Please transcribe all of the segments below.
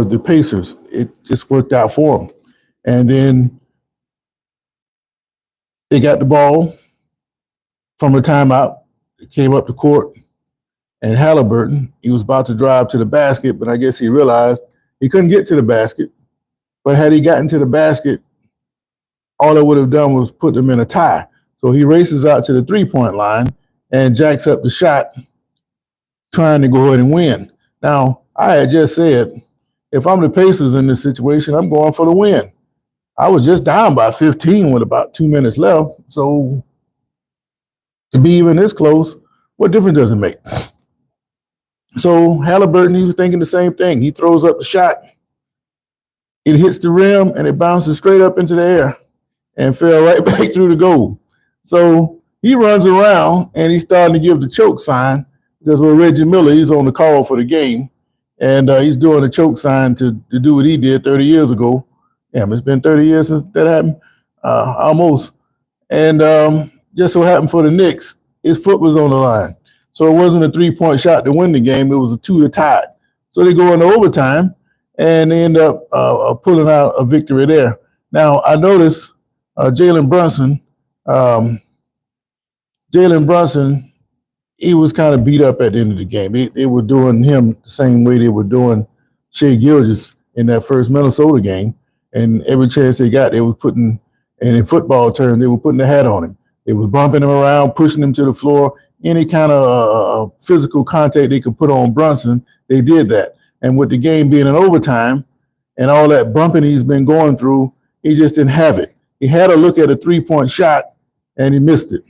the Pacers. It just worked out for them. And then they got the ball from a timeout. It came up the court, and Halliburton, he was about to drive to the basket, but I guess he realized he couldn't get to the basket. But had he gotten to the basket, all it would have done was put them in a tie. So he races out to the three-point line and jacks up the shot, trying to go ahead and win. Now, I had just said, if I'm the Pacers in this situation, I'm going for the win. I was just down by 15 with about 2 minutes left. So to be even this close, what difference does it make? So Halliburton, he was thinking the same thing. He throws up the shot. It hits the rim, and it bounces straight up into the air and fell right back through the goal. So he runs around, and he's starting to give the choke sign because with Reggie Miller, he's on the call for the game, and he's doing the choke sign to do what he did 30 years ago. Damn, it's been 30 years since that happened, almost. And just so happened for the Knicks, his foot was on the line. So it wasn't a three-point shot to win the game. It was a 2 to tie. So they go into overtime, and they end up pulling out a victory there. Now, I noticed Jalen Brunson, he was kind of beat up at the end of the game. They were doing him the same way they were doing Shai Gilgeous in that first Minnesota game. And every chance they got, they were putting, and in football terms, they were putting the hat on him. They was bumping him around, pushing him to the floor. Any kind of physical contact they could put on Brunson, they did that. And with the game being in overtime and all that bumping he's been going through, he just didn't have it. He had a look at a three-point shot, and he missed it.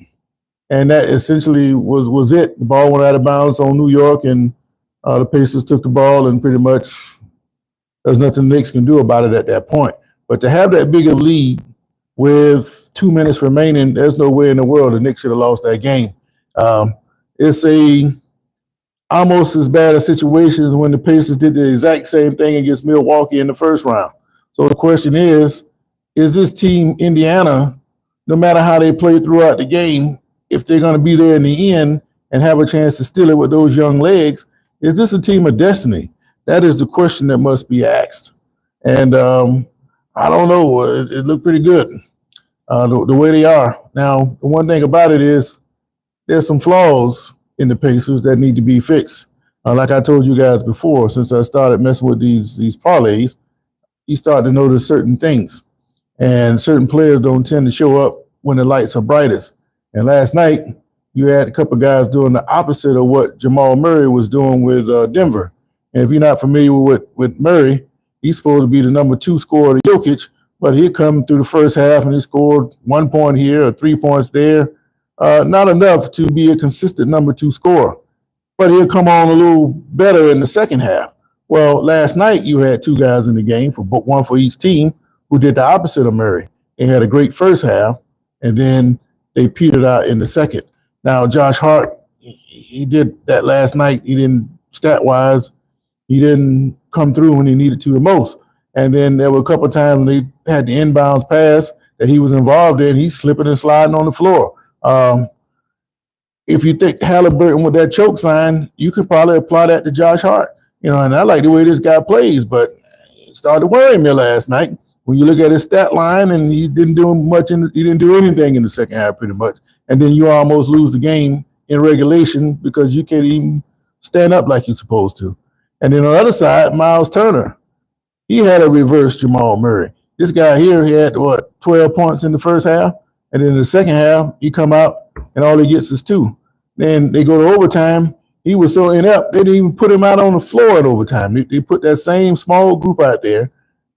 And that essentially was it. The ball went out of bounds on New York, and the Pacers took the ball, and pretty much there's nothing the Knicks can do about it at that point. But to have that big of a lead with 2 minutes remaining, there's no way in the world the Knicks should have lost that game. It's almost as bad a situation as when the Pacers did the exact same thing against Milwaukee in the first round. So the question is this team, Indiana, no matter how they play throughout the game, if they're going to be there in the end and have a chance to steal it with those young legs, is this a team of destiny? That is the question that must be asked. And I don't know. It looked pretty good the way they are. Now, the one thing about it is there's some flaws in the Pacers that need to be fixed. Like I told you guys before, since I started messing with these parlays, you start to notice certain things. And certain players don't tend to show up when the lights are brightest. And last night, you had a couple guys doing the opposite of what Jamal Murray was doing with Denver. And if you're not familiar with Murray, he's supposed to be the number 2 scorer to Jokic, but he'll come through the first half and he scored 1 point here or 3 points there. Not enough to be a consistent number 2 scorer, but he'll come on a little better in the second half. Well, last night you had 2 guys in the game, one for each team, who did the opposite of Murray. They had a great first half, and then they petered out in the second. Now, Josh Hart, he did that last night. He didn't, stat-wise, he didn't come through when he needed to the most. And then there were a couple of times they had the inbounds pass that he was involved in. He's slipping and sliding on the floor. If you think Halliburton with that choke sign, you could probably apply that to Josh Hart. And I like the way this guy plays, but it started worrying me last night. When you look at his stat line, and he didn't do much, he didn't do anything in the second half pretty much. And then you almost lose the game in regulation because you can't even stand up like you're supposed to. And then on the other side, Miles Turner, he had a reverse Jamal Murray. This guy here, he had 12 points in the first half. And then in the second half, he come out and all he gets is 2. Then they go to overtime. He was so inept, they didn't even put him out on the floor in overtime. They put that same small group out there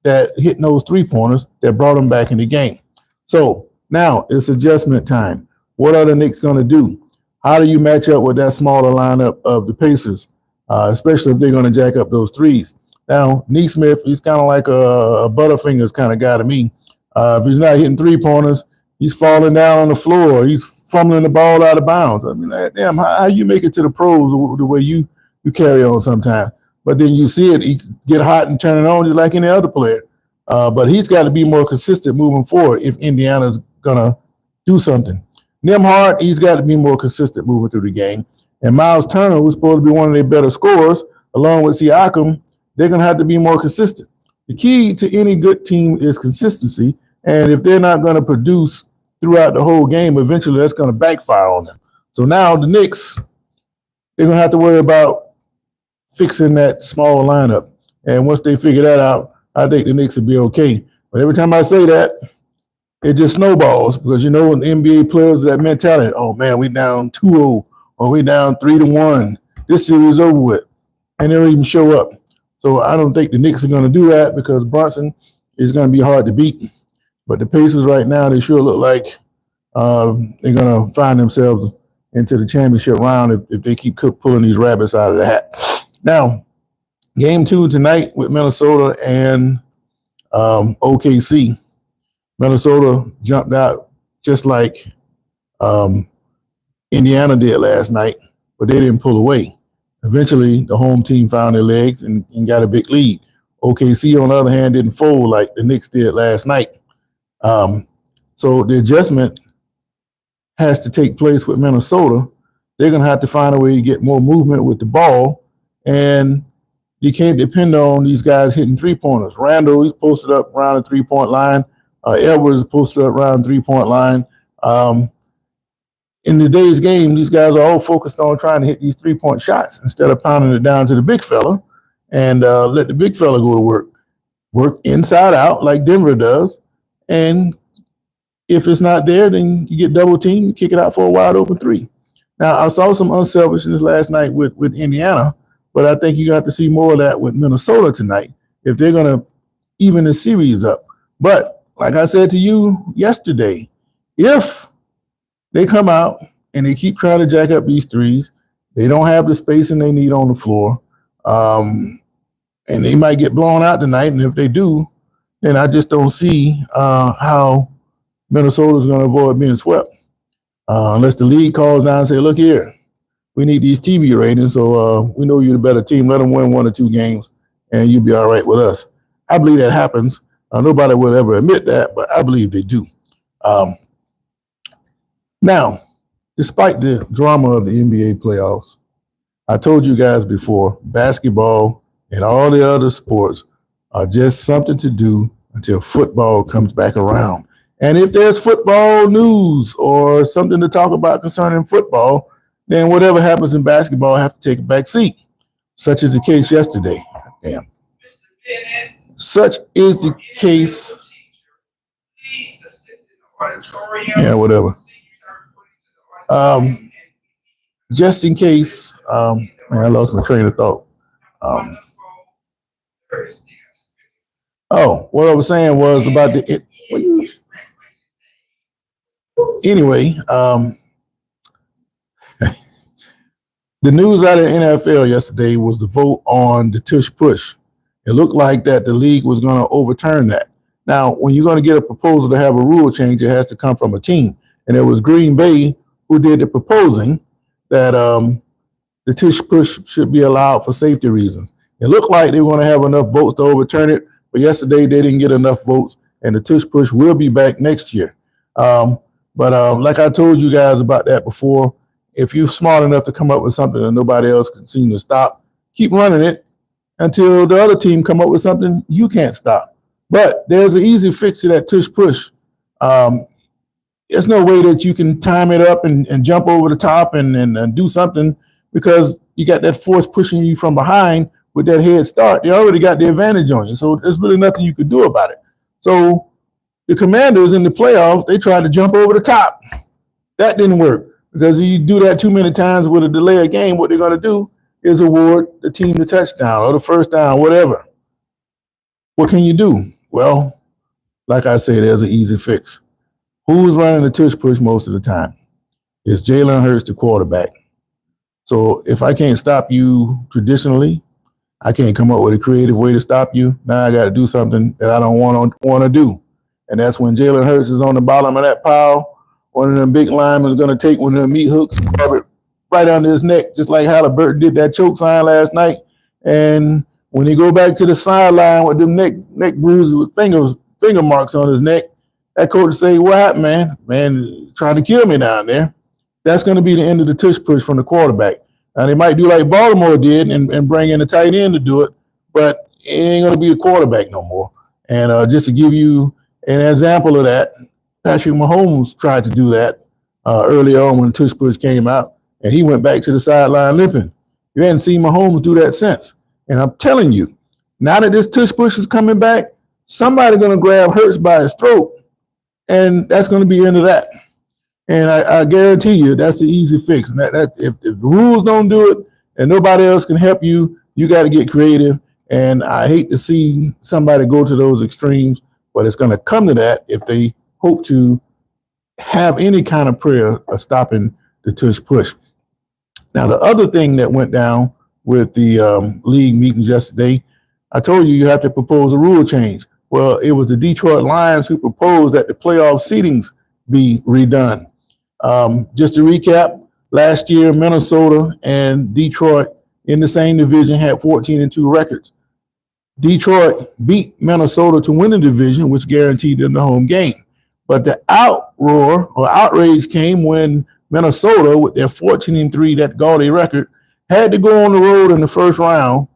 that hit those 3-pointers that brought him back in the game. So now it's adjustment time. What are the Knicks going to do? How do you match up with that smaller lineup of the Pacers, especially if they're going to jack up those threes? Now, Neesmith, he's kind of like a Butterfingers kind of guy to me. If he's not hitting 3-pointers, he's falling down on the floor. He's fumbling the ball out of bounds. I mean, damn, how you make it to the pros the way you carry on sometimes? But then you see it, he get hot and turn it on just like any other player. But he's got to be more consistent moving forward if Indiana's going to do something. Nembhard, he's got to be more consistent moving through the game. And Miles Turner, who's supposed to be one of their better scorers, along with Siakam, they're going to have to be more consistent. The key to any good team is consistency. And if they're not going to produce throughout the whole game, eventually that's going to backfire on them. So now the Knicks, they're going to have to worry about fixing that small lineup. And once they figure that out, I think the Knicks will be okay. But every time I say that, it just snowballs because, when the NBA players that mentality, oh, man, we down 2-0 or we down 3-1. This series is over with. And they don't even show up. So I don't think the Knicks are going to do that because Brunson is going to be hard to beat. But the Pacers right now, they sure look like they're going to find themselves into the championship round if they keep pulling these rabbits out of the hat. Now, game 2 tonight with Minnesota and OKC. Minnesota jumped out just like Indiana did last night, but they didn't pull away. Eventually, the home team found their legs and got a big lead. OKC, on the other hand, didn't fold like the Knicks did last night. So the adjustment has to take place with Minnesota. They're going to have to find a way to get more movement with the ball, and you can't depend on these guys hitting three-pointers. Randall, he's posted up around the three-point line. Edwards posted up around the three-point line. In today's game, these guys are all focused on trying to hit these three-point shots instead of pounding it down to the big fella and let the big fella go to work. Work inside out like Denver does. And if it's not there, then you get double teamed, you kick it out for a wide open three. Now, I saw some unselfishness last night with Indiana, but I think you got to see more of that with Minnesota tonight if they're going to even the series up. But like I said to you yesterday, if they come out and they keep trying to jack up these threes, they don't have the spacing they need on the floor, and they might get blown out tonight. And if they do, then I just don't see how Minnesota's going to avoid being swept. Unless the league calls down and say, look here, we need these TV ratings, so we know you're the better team. Let them win 1 or 2 games, and you'll be all right with us. I believe that happens. Nobody will ever admit that, but I believe they do. Now, despite the drama of the NBA playoffs, I told you guys before, basketball and all the other sports are just something to do until football comes back around. And if there's football news or something to talk about concerning football, then whatever happens in basketball have to take a back seat. Such is the case yesterday. Damn. Such is the case. Yeah, whatever. Just in case, man, I lost my train of thought. What I was saying was about anyway, the news out of the NFL yesterday was the vote on the TushPush. It looked like that the league was going to overturn that. Now, when you're going to get a proposal to have a rule change, it has to come from a team. And it was Green Bay who did the proposing that the TushPush should be allowed for safety reasons. It looked like they were going to have enough votes to overturn it, but yesterday they didn't get enough votes, and the TushPush will be back next year. But like I told you guys about that before, if you're smart enough to come up with something that nobody else can seem to stop, keep running it until the other team come up with something you can't stop. But there's an easy fix to that TushPush. There's no way that you can time it up and jump over the top and do something because you got that force pushing you from behind with that head start. They already got the advantage on you, so there's really nothing you could do about it. So the Commanders in the playoffs, they tried to jump over the top. That didn't work because if you do that too many times with a delay of game, what they're going to do is award the team the touchdown or the first down, whatever. What can you do? Well, like I said, there's an easy fix. Who's running the TushPush most of the time? It's Jalen Hurts, the quarterback. So if I can't stop you traditionally, I can't come up with a creative way to stop you. Now I got to do something that I don't want to do. And that's when Jalen Hurts is on the bottom of that pile. One of them big linemen is going to take one of them meat hooks and grab it right under his neck, just like Halliburton did that choke sign last night. And when he go back to the sideline with them neck bruises with finger marks on his neck, that coach say, what happened, man? Man, trying to kill me down there. That's going to be the end of the TushPush from the quarterback. Now, they might do like Baltimore did and bring in a tight end to do it, but it ain't going to be a quarterback no more. And just to give you an example of that, Patrick Mahomes tried to do that early on when TushPush came out, and he went back to the sideline limping. You hadn't seen Mahomes do that since. And I'm telling you, now that this TushPush is coming back, somebody's going to grab Hurts by his throat, and that's going to be the end of that. And I guarantee you that's the easy fix. And that if the rules don't do it and nobody else can help you, you got to get creative. And I hate to see somebody go to those extremes, but it's going to come to that if they hope to have any kind of prayer of stopping the TushPush. Now, the other thing that went down with the league meetings yesterday, I told you have to propose a rule change. Well, it was the Detroit Lions who proposed that the playoff seedings be redone. Just to recap, last year, Minnesota and Detroit in the same division had 14-2 records. Detroit beat Minnesota to win the division, which guaranteed them the home game. But the outroar or outrage came when Minnesota, with their 14-3, that gaudy record, had to go on the road in the first round.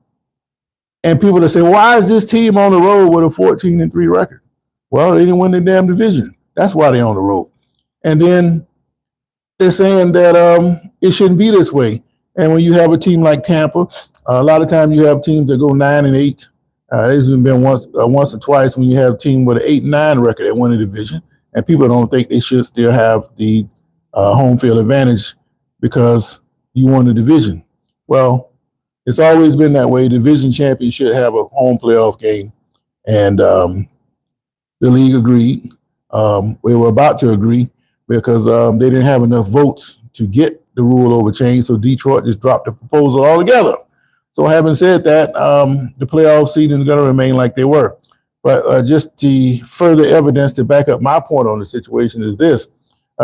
And people that say, why is this team on the road with a 14-3 record? Well, they didn't win the damn division. That's why they're on the road. And then they're saying that it shouldn't be this way. And when you have a team like Tampa, a lot of times you have teams that go 9-8. There's been once or twice when you have a team with an 8-9 record that won the division, and people don't think they should still have the home field advantage because you won the division. Well, it's always been that way. Division champions should have a home playoff game, and the league agreed. We were about to agree because they didn't have enough votes to get the rule over changed, so Detroit just dropped the proposal altogether. So having said that, the playoff seeding is going to remain like they were. But just the further evidence to back up my point on the situation is this.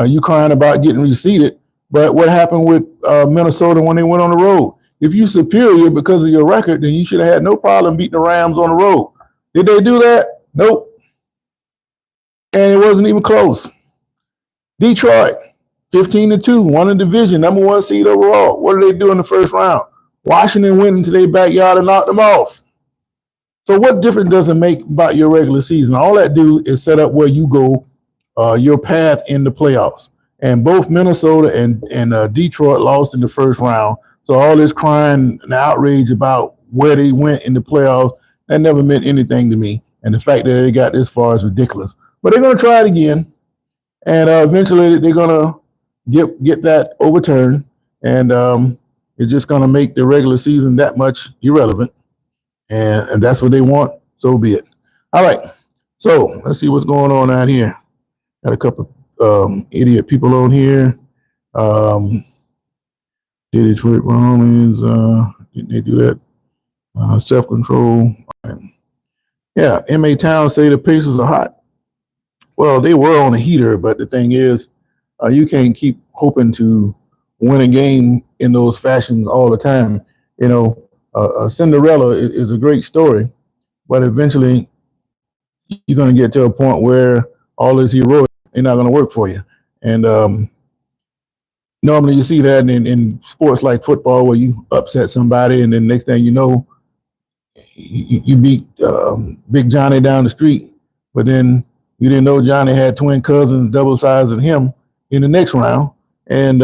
You crying about getting reseeded, but what happened with Minnesota when they went on the road? If you're superior because of your record, then you should have had no problem beating the Rams on the road. Did they do that? Nope. And it wasn't even close. Detroit, 15-2, won the division, number one seed overall. What did they do in the first round? Washington went into their backyard and knocked them off. So what difference does it make about your regular season? All that do is set up where you go, your path in the playoffs. And both Minnesota and Detroit lost in the first round. So all this crying and outrage about where they went in the playoffs, that never meant anything to me. And the fact that they got this far is ridiculous. But they're going to try it again. And eventually they're going to get that overturned. And it's just going to make the regular season that much irrelevant. And that's what they want. So be it. All right. So let's see what's going on out here. Got a couple idiot people on here. Did it for Romans? Didn't they do that? Self-control. Yeah. M.A. Town say the Pacers are hot. Well, they were on a heater, but the thing is, you can't keep hoping to win a game in those fashions all the time. You know, Cinderella is a great story, but eventually you're going to get to a point where all this heroic ain't not going to work for you. And normally you see that in sports like football where you upset somebody and then next thing you know, you beat Big Johnny down the street, but then you didn't know Johnny had twin cousins double size of him in the next round, and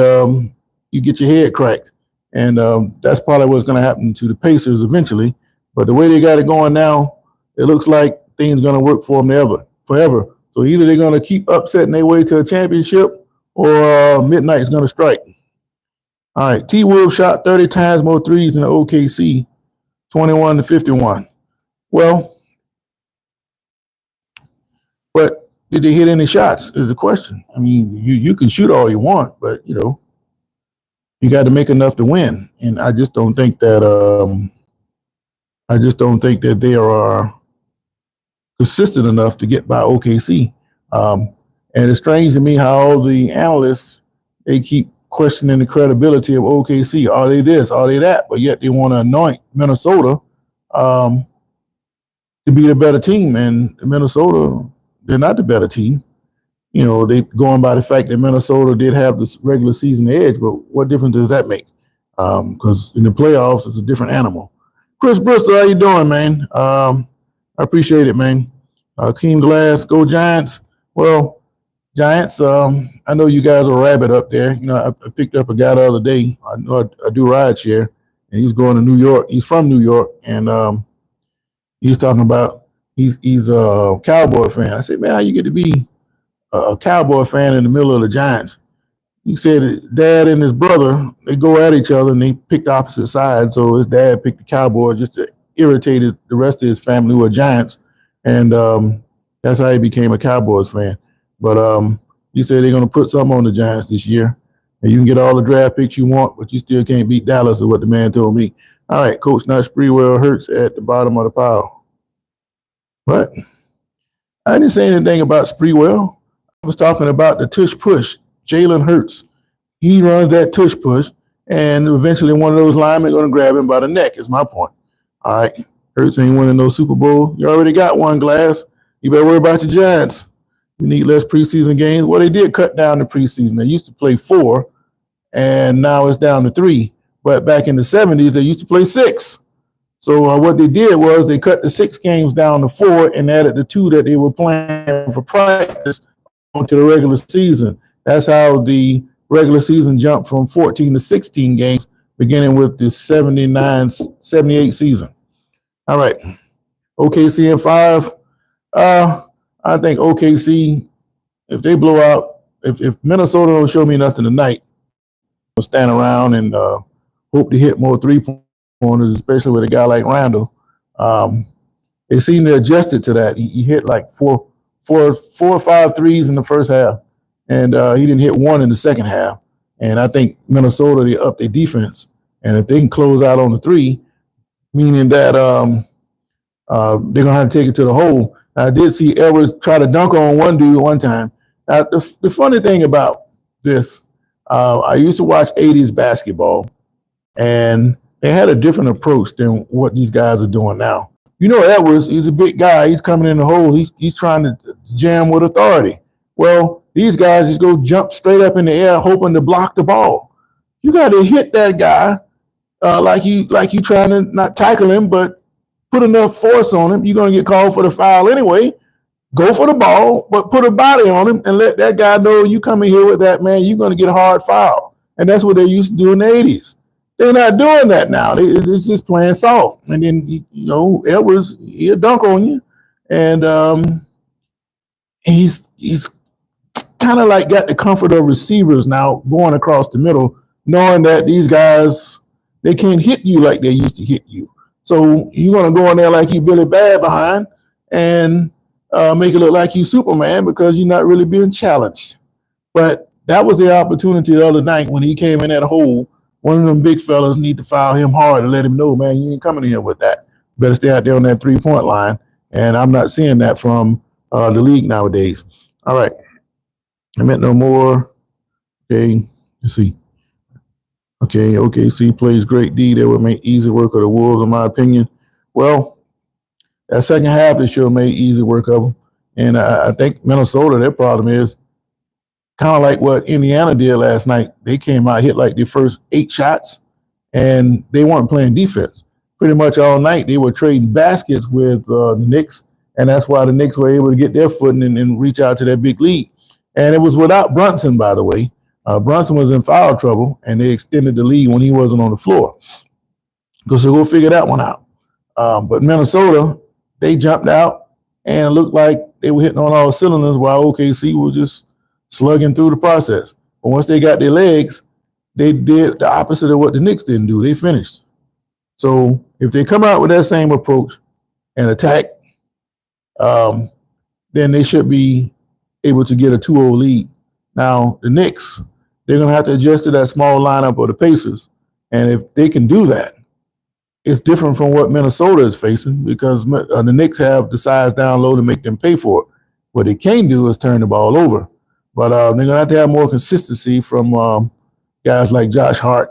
you get your head cracked. And that's probably what's going to happen to the Pacers eventually. But the way they got it going now, it looks like things going to work for them forever. So either they're going to keep upsetting their way to a championship or midnight is going to strike. All right, T-Wolf shot 30 times more threes than the OKC, 21-51. Well, but did they hit any shots is the question. I mean, you can shoot all you want, but, you know, you got to make enough to win. And I just don't think that they are consistent enough to get by OKC. And it's strange to me how all the analysts, they keep questioning the credibility of OKC. Are they this? Are they that? But yet they want to anoint Minnesota to be the better team. And Minnesota, they're not the better team. You know, they going by the fact that Minnesota did have this regular season edge, but what difference does that make? Because in the playoffs, it's a different animal. Chris Bristol, how you doing, man? I appreciate it, man. Keem Glass, go Giants. Well, Giants, I know you guys are rabid up there. You know, I picked up a guy the other day. I know I do ride share, and he's going to New York. He's from New York, and he's talking about he's a Cowboy fan. I said, man, how you get to be a Cowboy fan in the middle of the Giants? He said his dad and his brother, they go at each other and they picked opposite sides. So his dad picked the Cowboys just to irritate the rest of his family who are Giants. And that's how he became a Cowboys fan. But he said they're going to put something on the Giants this year. And you can get all the draft picks you want, but you still can't beat Dallas, is what the man told me. All right, Coach, not Sprewell hurts at the bottom of the pile. What? I didn't say anything about Sprewell. I was talking about the TushPush. Jalen Hurts. He runs that TushPush, and eventually one of those linemen going to grab him by the neck, is my point. All right. Hurts ain't winning no Super Bowl. You already got one, Glass. You better worry about your Giants. You need less preseason games. Well, they did cut down the preseason. They used to play 4, and now it's down to 3. But back in the 70s, they used to play 6. So what they did was they cut the 6 games down to 4 and added the 2 that they were playing for practice onto the regular season. That's how the regular season jumped from 14 to 16 games, beginning with the 78 season. All right. OKC in 5. I think OKC, if they blow out, if Minnesota don't show me nothing tonight, I'll stand around and hope to hit more 3-pointers, especially with a guy like Randall. They seem to adjust it to that. He hit like four or five threes in the first half. And he didn't hit one in the second half. And I think Minnesota, they upped their defense. And if they can close out on the 3, meaning that they're going to have to take it to the hole. I did see Edwards try to dunk on one dude one time. Now, the funny thing about this, I used to watch 80s basketball, and they had a different approach than what these guys are doing now. You know, Edwards, he's a big guy. He's coming in the hole. He's trying to jam with authority. Well, these guys just go jump straight up in the air, hoping to block the ball. You got to hit that guy like you trying to not tackle him, but put enough force on him. You're going to get called for the foul anyway. Go for the ball, but put a body on him and let that guy know you come in here with that, man, you're going to get a hard foul. And that's what they used to do in the 80s. They're not doing that now. It's just playing soft. And then, you know, Edwards, he'll dunk on you. And he's kind of like got the comfort of receivers now going across the middle, knowing that these guys, they can't hit you like they used to hit you. So you're going to go in there like you Billy Bad behind and make it look like you Superman because you're not really being challenged. But that was the opportunity the other night when he came in that hole. One of them big fellas need to foul him hard and let him know, man, you ain't coming in here with that. Better stay out there on that 3-point line. And I'm not seeing that from the league nowadays. All right. I meant no more. Okay. Let's see. Okay. OKC plays great D. They would make easy work of the Wolves, in my opinion. Well, that second half, they sure made easy work of them. And I think Minnesota, their problem is kind of like what Indiana did last night. They came out, hit like their first 8 shots, and they weren't playing defense. Pretty much all night, they were trading baskets with the Knicks, and that's why the Knicks were able to get their footing and reach out to that big lead. And it was without Brunson, by the way. Brunson was in foul trouble, and they extended the lead when he wasn't on the floor. So go figure that one out. But Minnesota, they jumped out, and it looked like they were hitting on all cylinders while OKC was just slugging through the process. But once they got their legs, they did the opposite of what the Knicks didn't do. They finished. So if they come out with that same approach and attack, then they should be able to get a 2-0 lead. Now, the Knicks, they're going to have to adjust to that small lineup of the Pacers. And if they can do that, it's different from what Minnesota is facing because the Knicks have the size down low to make them pay for it. What they can do is turn the ball over. But they're going to have more consistency from guys like Josh Hart,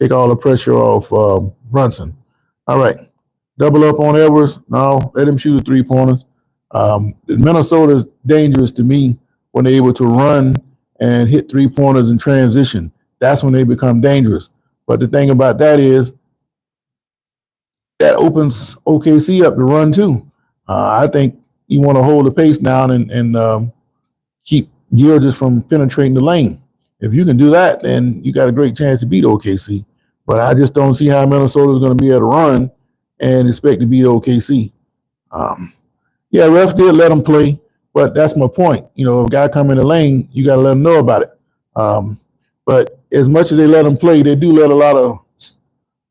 take all the pressure off Brunson. All right. Double up on Edwards. No, let him shoot 3-pointers. Minnesota is dangerous to me when they're able to run and hit 3-pointers in transition. That's when they become dangerous. But the thing about that is that opens OKC up to run too. I think you want to hold the pace down and keep Gilgeous from penetrating the lane. If you can do that, then you got a great chance to beat OKC. But I just don't see how Minnesota is going to be able to run and expect to beat OKC. Um, yeah, refs did let them play, but that's my point. You know, if a guy come in the lane, you got to let them know about it. But as much as they let them play, they do let a lot of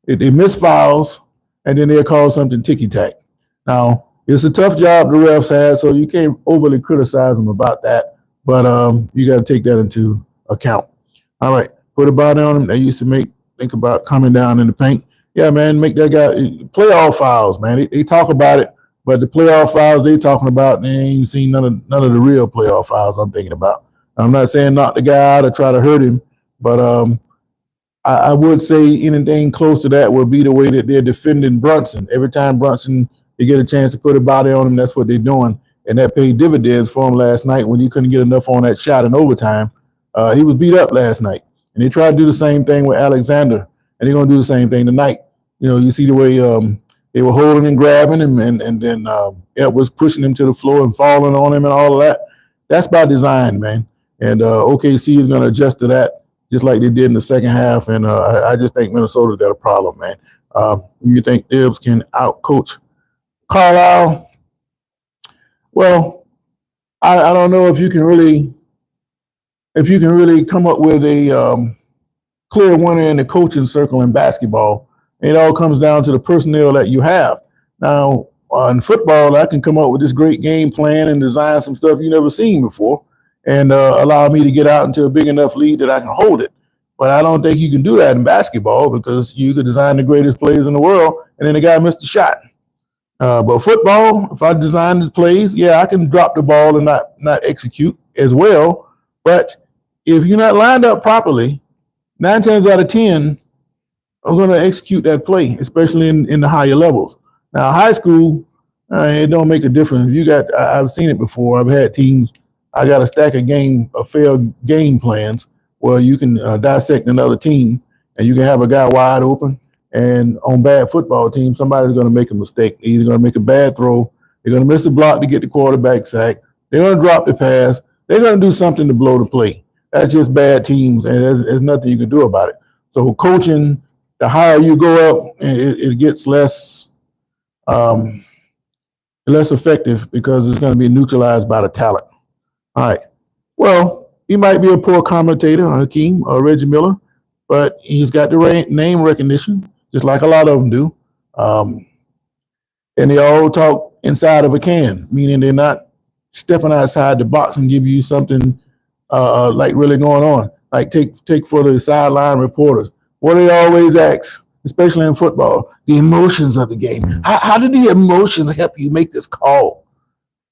they miss fouls, and then they'll call something ticky-tack. Now, it's a tough job the refs had, so you can't overly criticize them about that. But you got to take that into account. All right, put a body on them. They used to think about coming down in the paint. Yeah, man, make that guy playoff fouls, man. They talk about it, but the playoff fouls they talking about, they ain't seen none of the real playoff fouls I'm thinking about. I'm not saying knock the guy out or try to hurt him, but I would say anything close to that would be the way that they're defending Brunson. Every time Brunson, they get a chance to put a body on him, that's what they're doing. And that paid dividends for him last night when he couldn't get enough on that shot in overtime. He was beat up last night. And they tried to do the same thing with Alexander, and they're going to do the same thing tonight. You know, you see the way they were holding and grabbing him, and then Ed was pushing him to the floor and falling on him and all of that. That's by design, man. And OKC is going to adjust to that, just like they did in the second half. And I just think Minnesota's got a problem, man. You think Tibbs can outcoach Carlisle? Well, I don't know if you can really come up with a clear winner in the coaching circle in basketball. It all comes down to the personnel that you have. Now, in football, I can come up with this great game plan and design some stuff you've never seen before and allow me to get out into a big enough lead that I can hold it. But I don't think you can do that in basketball because you could design the greatest plays in the world and then the guy missed the shot. But football, if I design the plays, yeah, I can drop the ball and not execute as well. But if you're not lined up properly, 9 times out of 10, I'm going to execute that play, especially in the higher levels. Now, high school, it don't make a difference. I've seen it before. I've had teams. I got a stack of failed game plans where you can dissect another team and you can have a guy wide open. And on bad football teams, somebody's going to make a mistake. They're either going to make a bad throw. They're going to miss a block to get the quarterback sack. They're going to drop the pass. They're going to do something to blow the play. That's just bad teams, and there's nothing you can do about it. So coaching, the higher you go up, it gets less effective because it's going to be neutralized by the talent. All right. Well, he might be a poor commentator, Hakeem or Reggie Miller, but he's got the name recognition, just like a lot of them do. And they all talk inside of a can, meaning they're not stepping outside the box and give you something like really going on. Like take for the sideline reporters. What do they always ask, especially in football? The emotions of the game. How did the emotions help you make this call?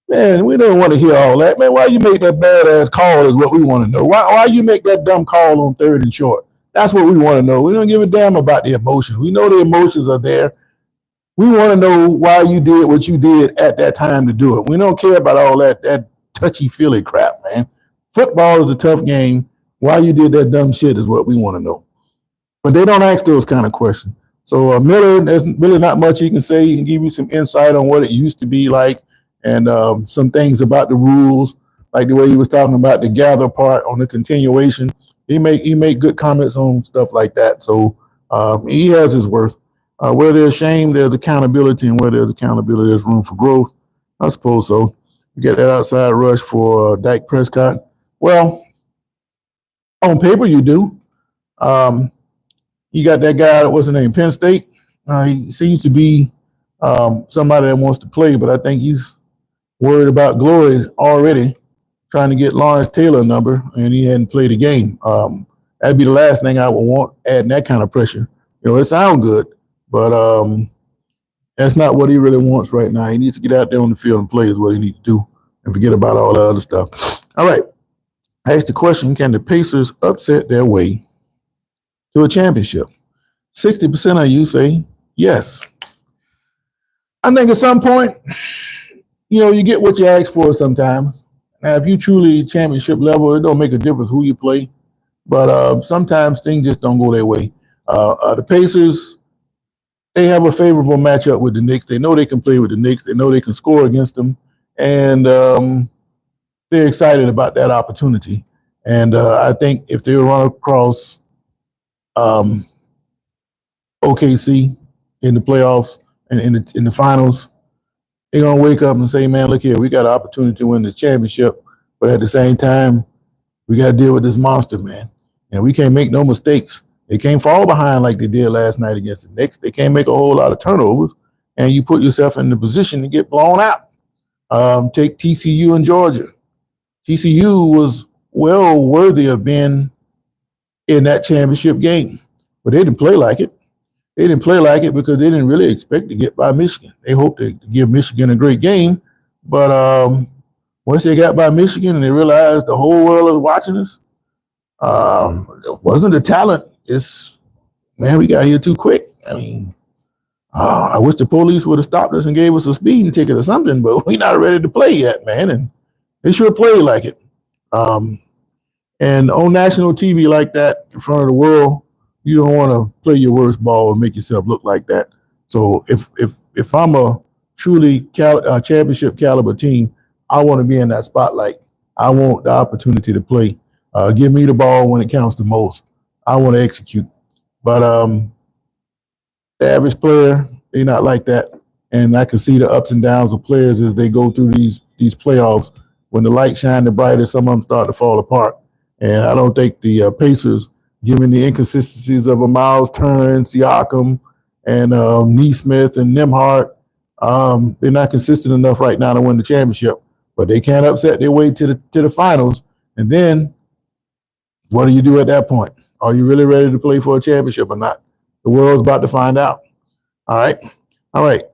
Man, we don't want to hear all that. Man, why you make that badass call is what we want to know. Why you make that dumb call on 3rd and short? That's what we want to know. We don't give a damn about the emotions. We know the emotions are there. We want to know why you did what you did at that time to do it. We don't care about all that touchy-feely crap, man. Football is a tough game. Why you did that dumb shit is what we want to know. But they don't ask those kind of questions. So Miller, there's really not much he can say. He can give you some insight on what it used to be like and some things about the rules, like the way he was talking about the gather part on the continuation. He make good comments on stuff like that. So he has his worth. Where there's shame, there's accountability, and where there's accountability, there's room for growth. I suppose so. You get that outside rush for Dak Prescott. Well, on paper you do. You got that guy, what's his name, Penn State. He seems to be somebody that wants to play, but I think he's worried about glories already, trying to get Lawrence Taylor number, and he hadn't played a game. That'd be the last thing I would want, adding that kind of pressure. You know, it sounds good, but that's not what he really wants right now. He needs to get out there on the field and play is what he needs to do and forget about all the other stuff. All right. I asked the question, can the Pacers upset their way to a championship? 60% of you say yes. I think at some point, you get what you ask for sometimes. Now, if you truly championship level, it don't make a difference who you play. But sometimes things just don't go their way. The Pacers, they have a favorable matchup with the Knicks. They know they can play with the Knicks. They know they can score against them, and they're excited about that opportunity. And I think if they run across um, OKC in the playoffs and in the finals, they're gonna wake up and say, "Man, look here, we got an opportunity to win the championship, but at the same time, we got to deal with this monster, man, and we can't make no mistakes. They can't fall behind like they did last night against the Knicks. They can't make a whole lot of turnovers, and you put yourself in the position to get blown out." Take TCU and Georgia. TCU was well worthy of being in that championship game, but they didn't play like it. They didn't play like it because they didn't really expect to get by Michigan. They hoped to give Michigan a great game, but once they got by Michigan and they realized the whole world was watching us, it wasn't the talent. It's, man, we got here too quick. I mean, I wish the police would have stopped us and gave us a speeding ticket or something, but we're not ready to play yet, man. And they sure played like it. And on national TV like that in front of the world, you don't want to play your worst ball and make yourself look like that. So if I'm a truly championship caliber team, I want to be in that spotlight. I want the opportunity to play. Give me the ball when it counts the most. I want to execute. But the average player, they're not like that. And I can see the ups and downs of players as they go through these playoffs. When the light shine the brightest, some of them start to fall apart. And I don't think the Pacers, given the inconsistencies of a Miles Turner and Siakam and Neesmith and Nembhard, they're not consistent enough right now to win the championship. But they can't upset their way to the finals. And then what do you do at that point? Are you really ready to play for a championship or not? The world's about to find out. All right.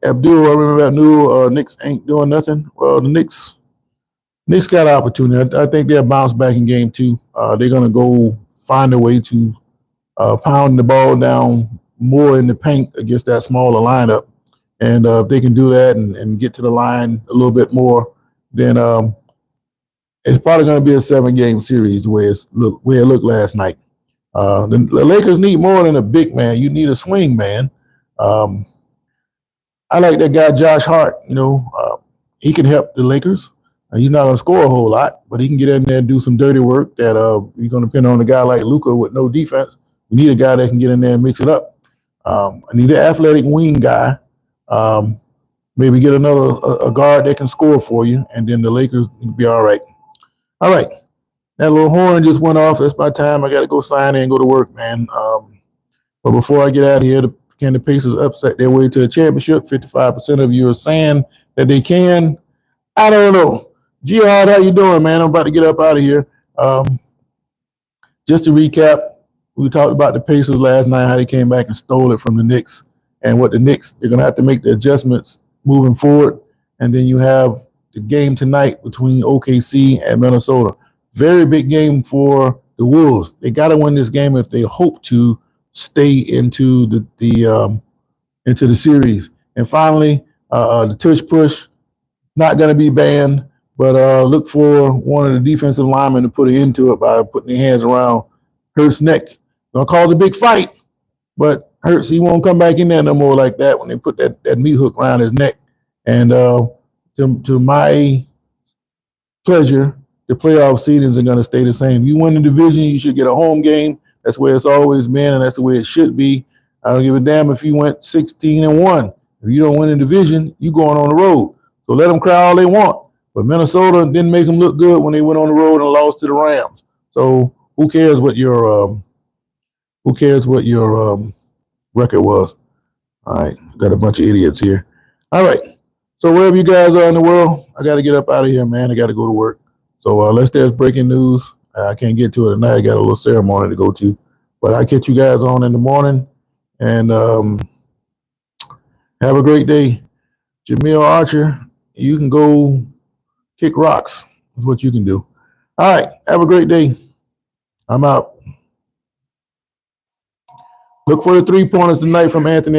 Abdul, I remember that new Knicks ain't doing nothing. Well, the Knicks got an opportunity. I think they'll bounce back in game 2. They're going to go find a way to pound the ball down more in the paint against that smaller lineup. And if they can do that and get to the line a little bit more, then it's probably going to be a 7-game series the way it looked last night. The Lakers need more than a big man. You need a swing man. I like that guy, Josh Hart. He can help the Lakers. He's not going to score a whole lot, but he can get in there and do some dirty work that you're going to depend on a guy like Luka with no defense. You need a guy that can get in there and mix it up. I need an athletic wing guy. Maybe get a guard that can score for you, and then the Lakers will be all right. All right. That little horn just went off. That's my time. I got to go sign in and go to work, man. But before I get out of here, can the Pacers upset their way to a championship? 55% of you are saying that they can. I don't know. Jihad, how you doing, man? I'm about to get up out of here. Just to recap, we talked about the Pacers last night, how they came back and stole it from the Knicks. And what the Knicks, they're going to have to make the adjustments moving forward. And then you have the game tonight between OKC and Minnesota. Very big game for the Wolves. They got to win this game if they hope to stay into the series. And finally, the TushPush, not going to be banned, but look for one of the defensive linemen to put it into it by putting their hands around Hurts' neck. Going to cause a big fight, but Hurts, he won't come back in there no more like that when they put that meat hook around his neck. And to my pleasure, the playoff seedings are going to stay the same. You win the division, you should get a home game. That's where it's always been, and that's the way it should be. I don't give a damn if you went 16-1. If you don't win the division, you going on the road. So let them cry all they want. But Minnesota didn't make them look good when they went on the road and lost to the Rams. So who cares what your record was? All right, got a bunch of idiots here. All right. So wherever you guys are in the world, I got to get up out of here, man. I got to go to work. So unless there's breaking news, I can't get to it tonight. I got a little ceremony to go to. But I'll catch you guys on in the morning. And have a great day. Jamil Archer, you can go kick rocks. Is what you can do. All right. Have a great day. I'm out. Look for the 3-pointers tonight from Anthony.